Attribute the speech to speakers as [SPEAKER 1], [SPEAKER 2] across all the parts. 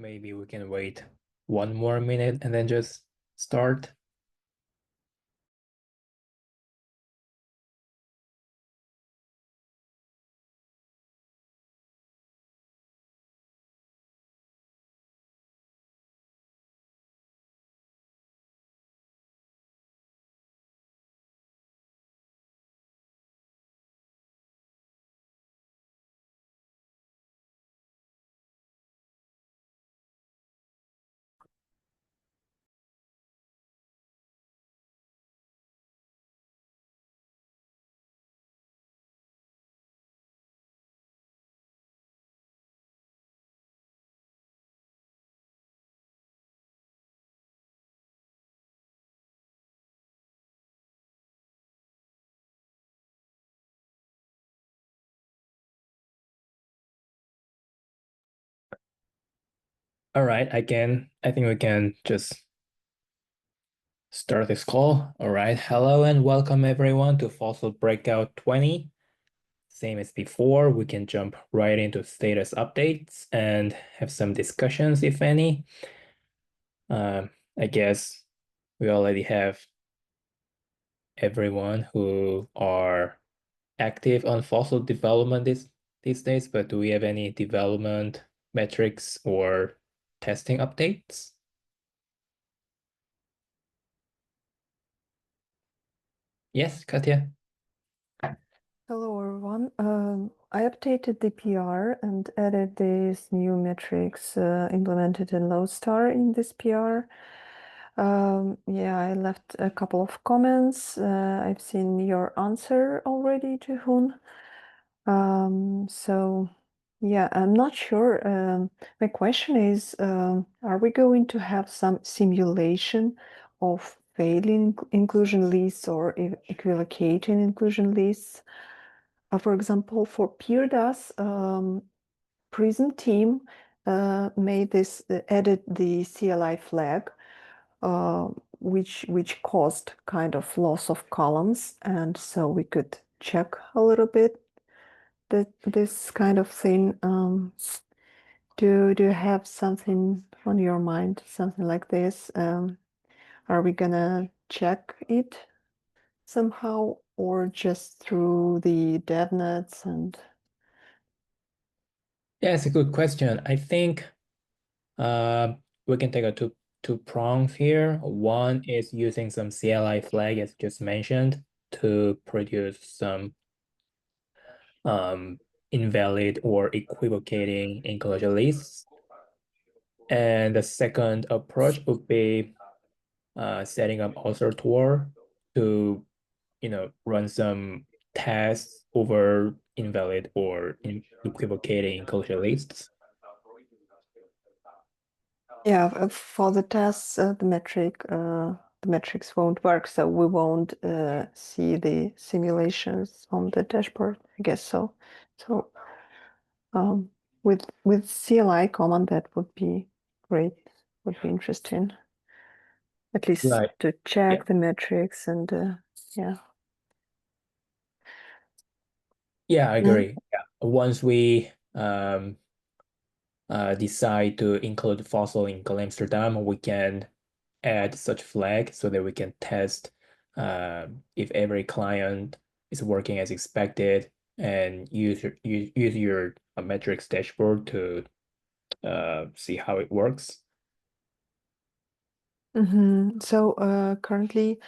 [SPEAKER 1] maybe we can wait one more minute and then just start. All right, I think we can just start this call. All right, hello and welcome everyone to FOCIL Breakout 20. Same as before, we can jump right into status updates and have some discussions, if any. I guess we already have everyone who are active on FOCIL development these days, but do we have any development metrics or testing updates? Yes, Katya?
[SPEAKER 2] Hello, everyone. I updated the PR and added these new metrics implemented in Lodestar in this PR. Yeah, I left a couple of comments. I've seen your answer already, Jihoon. So, yeah, I'm not sure. My question is, are we going to have some simulation of failing inclusion lists or equivocating inclusion lists? For example, for PeerDAS, Prism team made this added the CLI flag, which caused kind of loss of columns, and so we could check a little bit that this kind of thing. Do you have something on your mind, something like this? Are we gonna check it somehow, or just through the DevNets and?
[SPEAKER 1] Yeah, it's a good question. I think we can take a two prongs here. One is using some CLI flag, as just mentioned, to produce some invalid or equivocating inclusion lists. And the second approach would be setting up author tour to run some tests over invalid or equivocating inclusion lists.
[SPEAKER 2] Yeah, for the tests, the metrics won't work, so we won't see the simulations on the dashboard. I guess so. So with CLI command, that would be great. Would be interesting, at least
[SPEAKER 1] Right.
[SPEAKER 2] to
[SPEAKER 1] Yeah.
[SPEAKER 2] check the metrics and yeah.
[SPEAKER 1] Yeah, I agree. Yeah. Once we decide to include FOCIL in Amsterdam, we can add such flag so that we can test if every client is working as expected and use your metrics dashboard to see how it works.
[SPEAKER 2] So currently,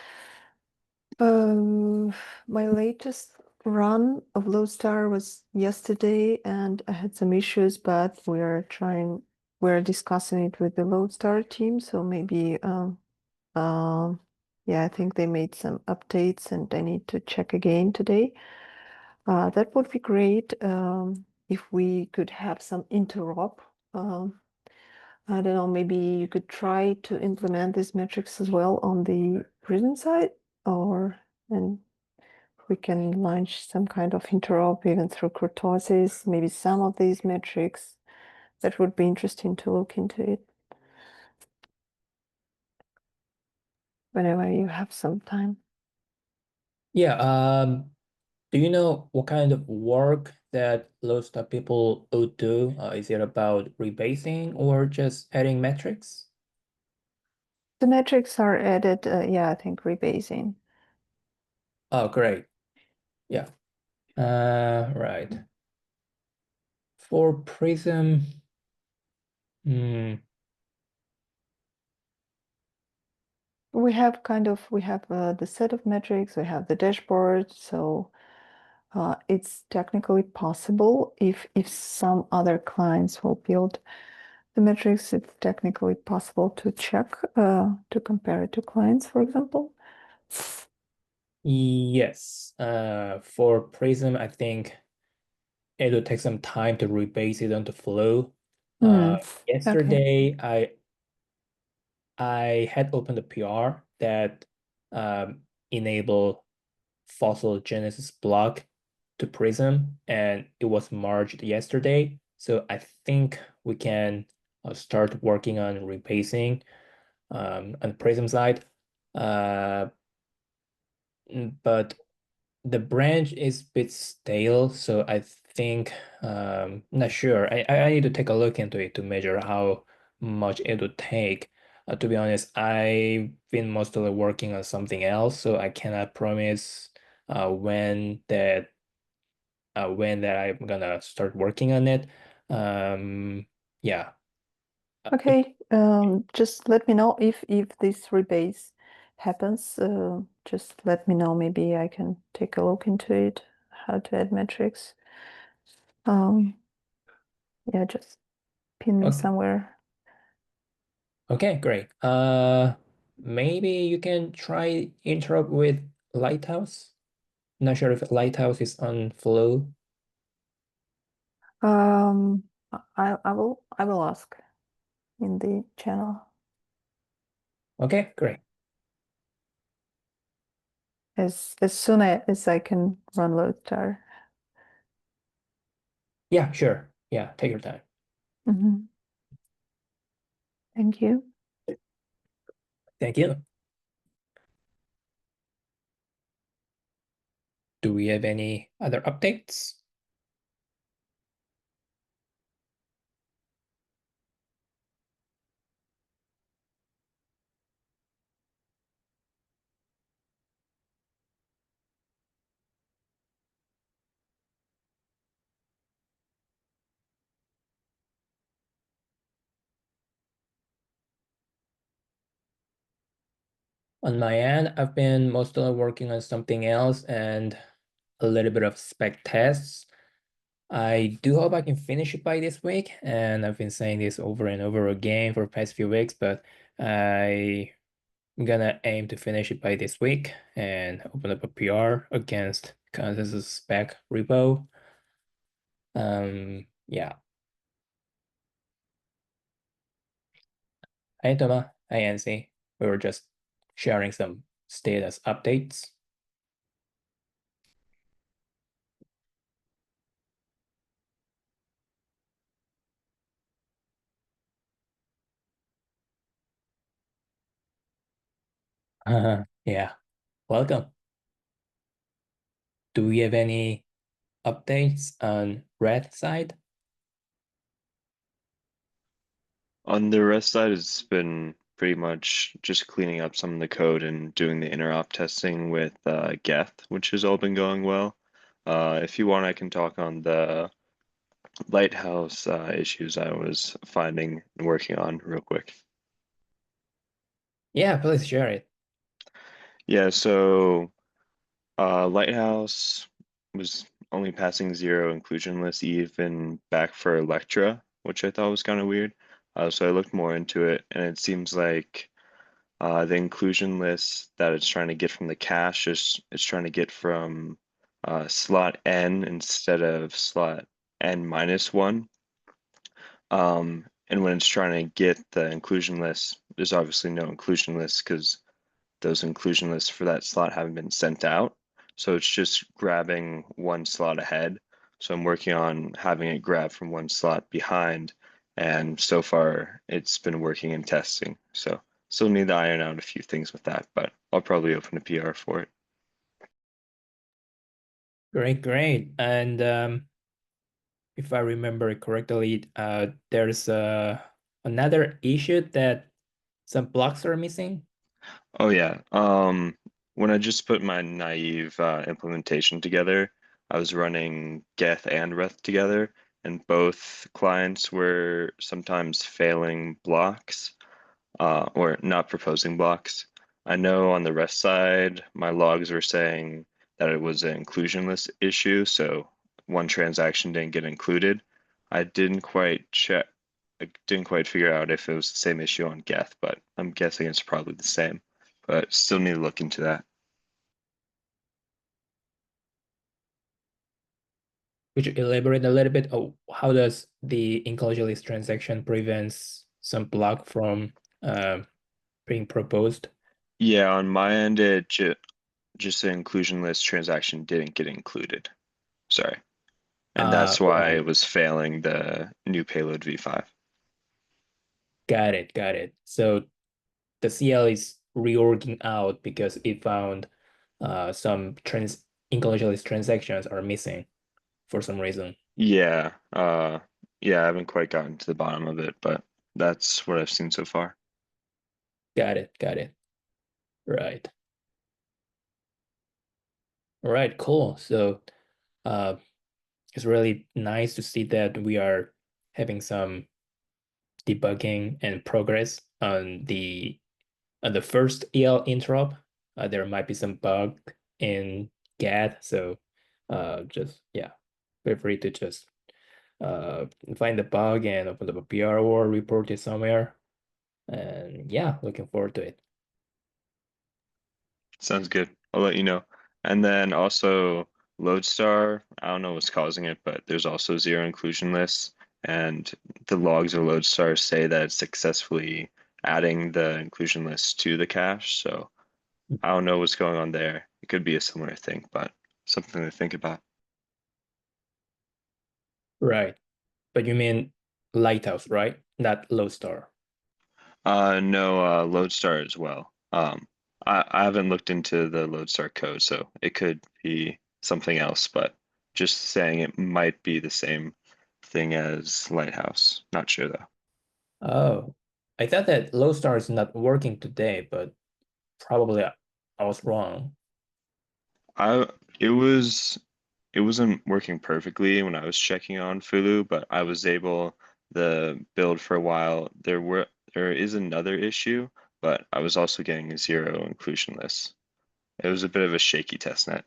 [SPEAKER 2] my latest run of Lodestar was yesterday, and I had some issues, but we're discussing it with the Lodestar team. So maybe, yeah, I think they made some updates, and I need to check again today. That would be great if we could have some interop. I don't know, maybe you could try to implement these metrics as well on the prison side, or and we can launch some kind of interop even through kurtosis, maybe some of these metrics. That would be interesting to look into it whenever you have some time.
[SPEAKER 1] Yeah. Do you know what kind of work that lots of people would do? Is it about rebasing or just adding metrics?
[SPEAKER 2] The metrics are added, yeah, I think rebasing.
[SPEAKER 1] Oh, great. Yeah. Right. For Prism, hmm,
[SPEAKER 2] We have the set of metrics, we have the dashboard, so it's technically possible if some other clients will build the metrics, it's technically possible to check to compare it to clients, for example.
[SPEAKER 1] yes. For Prism, I think it will take some time to rebase it onto Flow.
[SPEAKER 2] Hmm. Okay.
[SPEAKER 1] Yesterday, I had opened a PR that enable FOCIL Genesis block to Prism, and it was merged yesterday. So I think we can start working on rebasing on the Prism side. Uh, but the branch is a bit stale, so I think not sure. I need to take a look into it to measure how much it would take. To be honest, I've been mostly working on something else, so I cannot promise uh, when that when that I'm gonna start working on it. Yeah. But
[SPEAKER 2] Okay. Just let me know if this rebase happens. Just let me know. Maybe I can take a look into it, how to add metrics. Um, yeah, just pin me
[SPEAKER 1] okay,
[SPEAKER 2] somewhere.
[SPEAKER 1] okay, great. Maybe you can try Interop with Lighthouse. Not sure if Lighthouse is on Flow.
[SPEAKER 2] Um, I will ask in the channel
[SPEAKER 1] Okay, great.
[SPEAKER 2] as soon as I can run Loadstar.
[SPEAKER 1] Yeah, sure. Yeah, take your time.
[SPEAKER 2] Mhm. Thank you.
[SPEAKER 1] Thank you. Do we have any other updates? On my end, I've been mostly working on something else and a little bit of spec tests. I do hope I can finish it by this week, and I've been saying this over and over again for the past few weeks, but I'm gonna aim to finish it by this week and open up a PR against consensus spec repo. Yeah. Hi, Toma. Hi, Ansi. We were just sharing some status updates. Yeah, welcome. Do we have any updates on red side?
[SPEAKER 3] On the rest side, it's been pretty much just cleaning up some of the code and doing the interop testing with Geth, which has all been going well. If you want, I can talk on the Lighthouse issues I was finding and working on real quick.
[SPEAKER 1] Yeah, please share it.
[SPEAKER 3] Yeah, so Lighthouse was only passing zero inclusionless even back for Electra, which I thought was kind of weird. So I looked more into it, and it seems like the inclusion list that it's trying to get from the cache is it's trying to get from slot n instead of slot n minus one. And when it's trying to get the inclusion list, there's obviously no inclusion list because those inclusion lists for that slot haven't been sent out. So it's just grabbing one slot ahead. So I'm working on having it grab from one slot behind. And so far it's been working in testing. So still need to iron out a few things with that, but I'll probably open a PR for it.
[SPEAKER 1] Great, great. And if I remember correctly, there's another issue that some blocks are missing.
[SPEAKER 3] Oh yeah. When I just put my naive implementation together, I was running geth and reth together, and both clients were sometimes failing blocks, or not proposing blocks. I know on the rest side, my logs were saying that it was an inclusion list issue, so one transaction didn't get included. I didn't quite check, I didn't quite figure out if it was the same issue on geth, but I'm guessing it's probably the same. But still need to look into that.
[SPEAKER 1] Could you elaborate a little bit? Oh, how does the inclusion list transaction prevents some block from being proposed?
[SPEAKER 3] Yeah, on my end, it just the inclusion list transaction didn't get included. Sorry. And that's why
[SPEAKER 1] Right.
[SPEAKER 3] it was failing the new payload v5.
[SPEAKER 1] Got it, got it. So the CL is reorging out because it found some inclusion list transactions are missing for some reason.
[SPEAKER 3] Yeah, yeah, I haven't quite gotten to the bottom of it, but that's what I've seen so far.
[SPEAKER 1] Got it, got it. Right. All right, cool. So it's really nice to see that we are having some debugging and progress on the first EL interop. There might be some bug in GAD, so just yeah, feel free to just find the bug and open up a PR or report it somewhere. And yeah, looking forward to it.
[SPEAKER 3] Sounds good. I'll let you know. And then also Lodestar, I don't know what's causing it, but there's also zero inclusion lists, and the logs of Lodestar say that it's successfully adding the inclusion list to the cache. So I don't know what's going on there. It could be a similar thing, but something to think about.
[SPEAKER 1] Right. But you mean Lighthouse, right? Not Lodestar.
[SPEAKER 3] No, Lodestar as well. I haven't looked into the Lodestar code, so it could be something else, but just saying it might be the same thing as Lighthouse. Not sure though.
[SPEAKER 1] Oh, I thought that Lodestar is not working today, but probably I was wrong.
[SPEAKER 3] I it was it wasn't working perfectly when I was checking on Fulu, but I was able the build for a while. There is another issue, but I was also getting a zero inclusion list. It was a bit of a shaky testnet.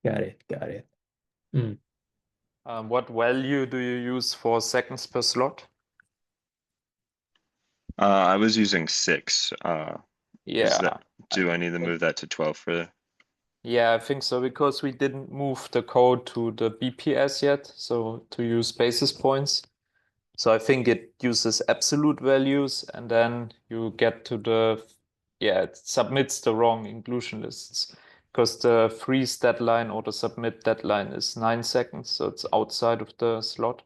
[SPEAKER 1] Got it, got it. Hmm.
[SPEAKER 4] What value do you use for seconds per slot?
[SPEAKER 3] I was using 6.
[SPEAKER 4] Yeah,
[SPEAKER 3] Do I need to move that to 12 for
[SPEAKER 4] yeah, I think so because we didn't move the code to the BPS yet, so to use basis points. So I think it uses absolute values and then you get to yeah, it submits the wrong inclusion lists because the freeze deadline or the submit deadline is 9 seconds, so it's outside of the slot.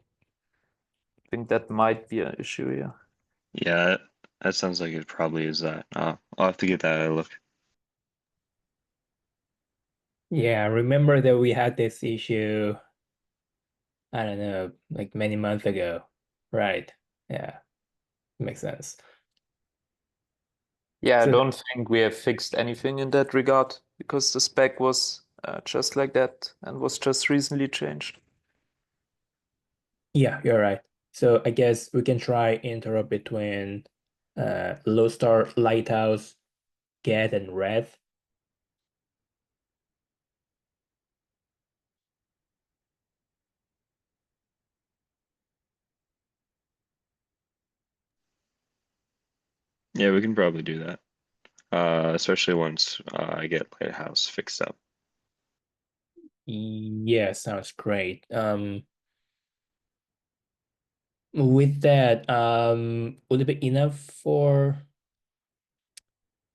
[SPEAKER 4] I think that might be an issue here.
[SPEAKER 3] Yeah, that sounds like it probably is that. I'll have to get that a look.
[SPEAKER 1] Yeah, I remember that we had this issue, I don't know, like many months ago. Right. Yeah, makes sense.
[SPEAKER 4] Yeah, I
[SPEAKER 1] So
[SPEAKER 4] don't think we have fixed anything in that regard because the spec was just like that and was just recently changed.
[SPEAKER 1] yeah, you're right. So I guess we can try interrupt between Lodestar, Lighthouse, Get, and Red.
[SPEAKER 3] Yeah, we can probably do that. Especially once I get Lighthouse fixed up.
[SPEAKER 1] Yeah, sounds great. With that, would it be enough for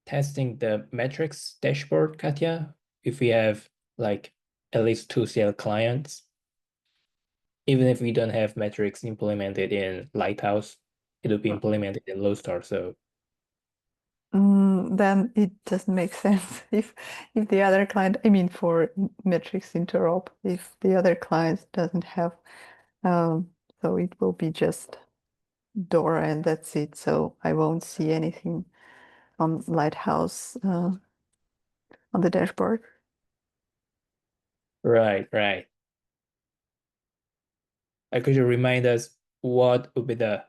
[SPEAKER 1] testing the metrics dashboard, Katya? If we have like at least 2 CL clients, even if we don't have metrics implemented in Lighthouse, it will be implemented in Lodestar. So
[SPEAKER 2] then it doesn't make sense if the other client, I mean, for metrics interop, if the other client doesn't have, so it will be just Dora and that's it. So I won't see anything on Lighthouse on the dashboard.
[SPEAKER 1] Right. Could you remind us what would be the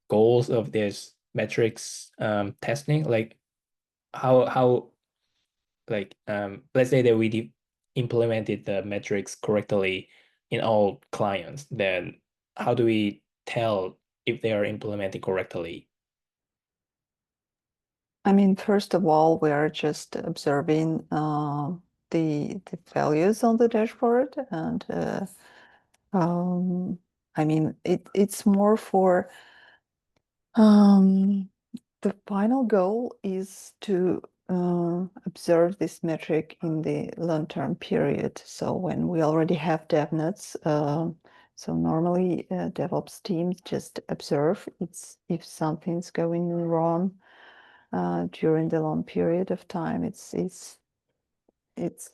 [SPEAKER 1] goals of this metrics testing? Like how like let's say that we implemented the metrics correctly in all clients, then how do we tell if they are implementing correctly?
[SPEAKER 2] I mean, first of all, we are just observing the values on the dashboard, and I mean, it's more for the final goal is to observe this metric in the long-term period. So when we already have DevNets, so normally DevOps teams just observe if something's going wrong during the long period of time. It's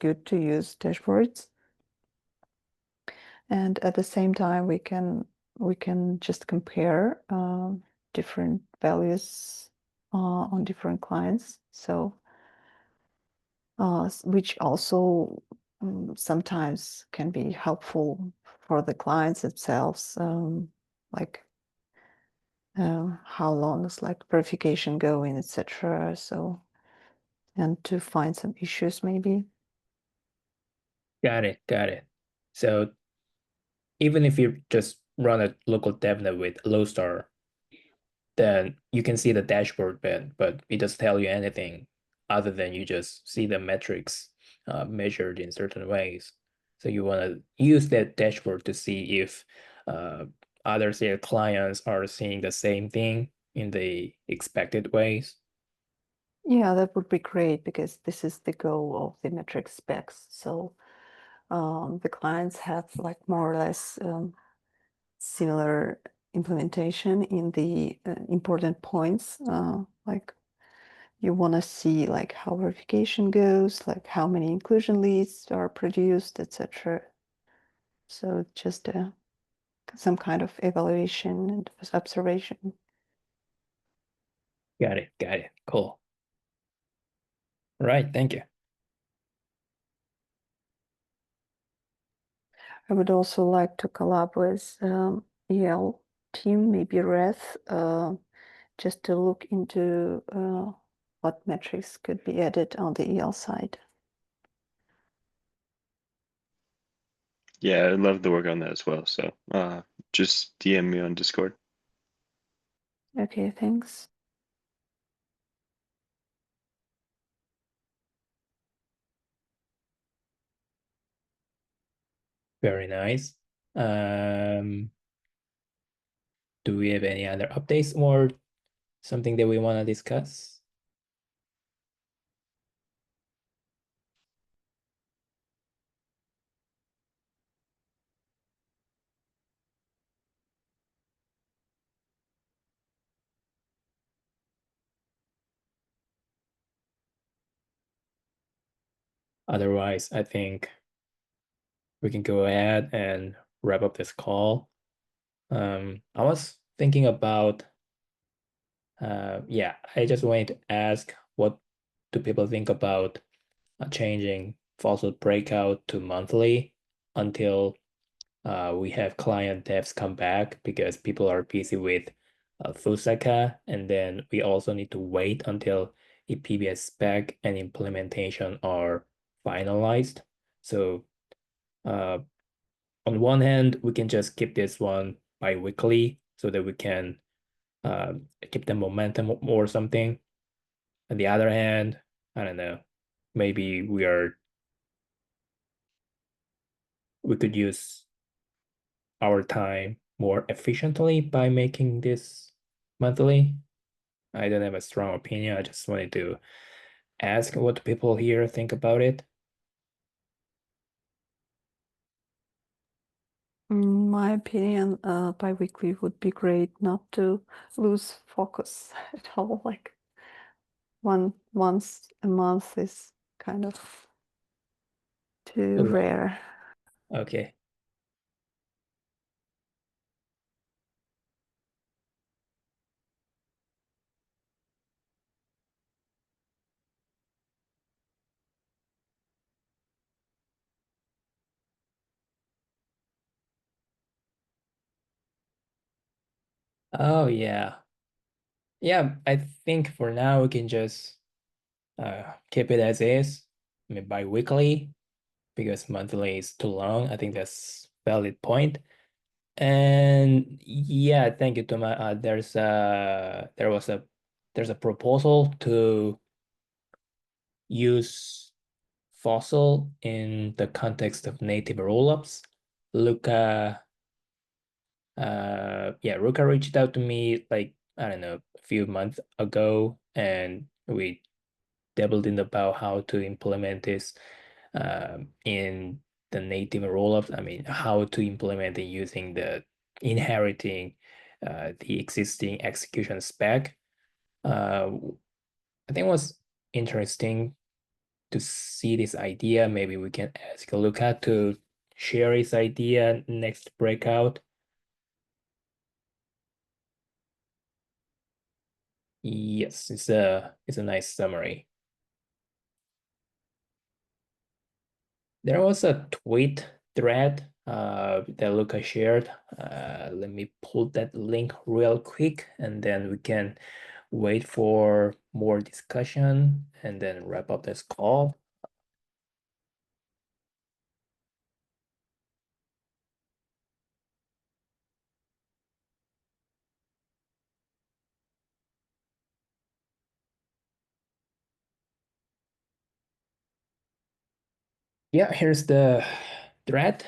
[SPEAKER 2] good to use dashboards, and at the same time we can just compare different values on different clients. So which also sometimes can be helpful for the clients themselves, like how long is like verification going, etc. So, and to find some issues maybe.
[SPEAKER 1] Got it. So even if you just run a local DevNet with Lodestar, then you can see the dashboard bit, but it doesn't tell you anything other than you just see the metrics measured in certain ways. So you want to use that dashboard to see if other say clients are seeing the same thing in the expected ways.
[SPEAKER 2] Yeah, that would be great because this is the goal of the metric specs. So the clients have like more or less similar implementation in the important points. Like you want to see like how verification goes, like how many inclusion lists are produced, etc. So just some kind of evaluation and observation.
[SPEAKER 1] Got it. Cool. Right, thank you.
[SPEAKER 2] I would also like to collab with EL team, maybe Reth, just to look into what metrics could be added on the EL side.
[SPEAKER 3] Yeah, I'd love to work on that as well. So just DM me on Discord.
[SPEAKER 2] Okay, thanks.
[SPEAKER 1] Very nice. Do we have any other updates or something that we want to discuss? Otherwise, I think we can go ahead and wrap up this call. I was thinking about, yeah, I just wanted to ask, what do people think about changing FOCIL Breakout to monthly until we have client devs come back, because people are busy with Fusaka, and then we also need to wait until a PBS spec and implementation are finalized. So on one hand, we can just keep this one bi-weekly so that we can keep the momentum or something. On the other hand, I don't know, maybe we could use our time more efficiently by making this monthly. I don't have a strong opinion. I just wanted to ask what people here think about it.
[SPEAKER 2] In my opinion, bi-weekly would be great, not to lose focus at all. Like once a month is kind of too
[SPEAKER 1] Okay.
[SPEAKER 2] rare.
[SPEAKER 1] Okay. Oh yeah. Yeah, I think for now we can just keep it as is. I mean bi-weekly, because monthly is too long. I think that's valid point. And yeah, thank you, Thomas. There's a proposal to use FOCIL in the context of native rollups. Luca, Luca reached out to me like, I don't know, a few months ago, and we dabbled in about how to implement this in the native rollups. I mean, how to implement it using the inheriting the existing execution spec. I think it was interesting to see this idea. Maybe we can ask Luca to share his idea next breakout. Yes, it's a nice summary. There was a tweet thread that Luca shared. Let me pull that link real quick, and then we can wait for more discussion and then wrap up this call. Yeah, here's the thread.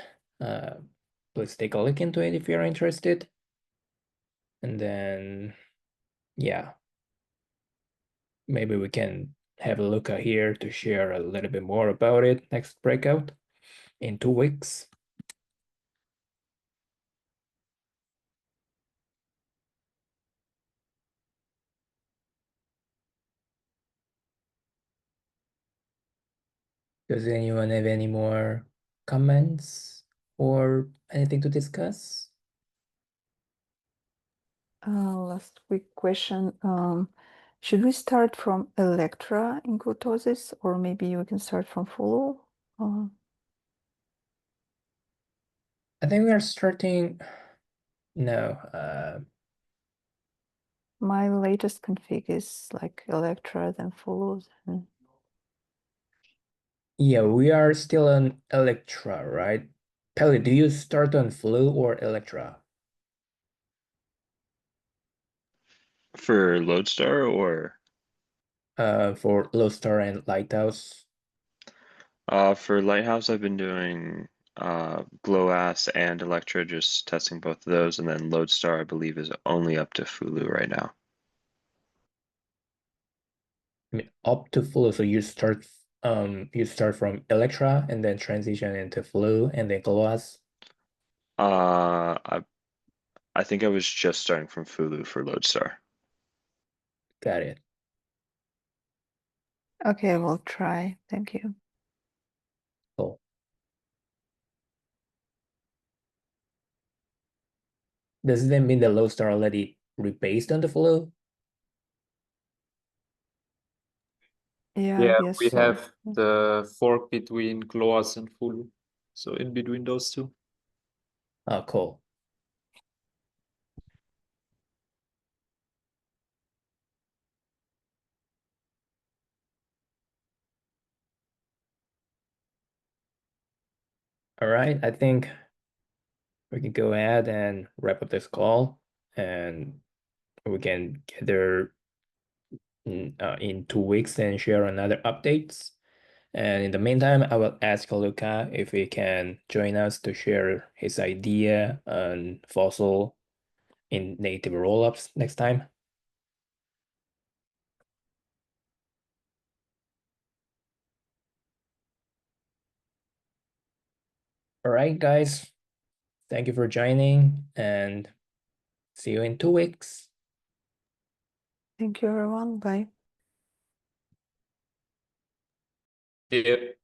[SPEAKER 1] Please take a look into it if you're interested. And then, yeah, maybe we can have a look at here to share a little bit more about it next breakout in 2 weeks. Does anyone have any more comments or anything to discuss?
[SPEAKER 2] Last quick question. Should we start from Electra in kurtosis, or maybe we can start from Fulu?
[SPEAKER 1] I think we are starting. No,
[SPEAKER 2] My latest config is like Electra, then Fulu.
[SPEAKER 1] yeah, we are still on Electra, right? Peli, do you start on Flu or Electra?
[SPEAKER 3] For Lodestar or
[SPEAKER 1] For Lodestar and Lighthouse.
[SPEAKER 3] for Lighthouse, I've been doing GLOASS and Electra, just testing both of those, and then Lodestar, I believe, is only up to Fulu right now.
[SPEAKER 1] I mean, up to Flu, so you start from Electra and then transition into Flu and then GLOASS.
[SPEAKER 3] I think I was just starting from Fulu for Lodestar.
[SPEAKER 1] Got it.
[SPEAKER 2] Okay, we'll try. Thank you.
[SPEAKER 1] Cool. Does that mean the Lodestar already rebased on the Flu?
[SPEAKER 2] Yeah, I
[SPEAKER 4] Yeah,
[SPEAKER 2] guess
[SPEAKER 4] we
[SPEAKER 2] so.
[SPEAKER 4] have the fork between GLOASS and Fulu. So in between those two.
[SPEAKER 1] Oh, cool. All right, I think we can go ahead and wrap up this call, and we can gather in 2 weeks and share another updates. And in the meantime, I will ask Luca if he can join us to share his idea on FOCIL in native rollups next time. All right, guys. Thank you for joining, and see you in 2 weeks.
[SPEAKER 2] Thank you, everyone. Bye.
[SPEAKER 4] you.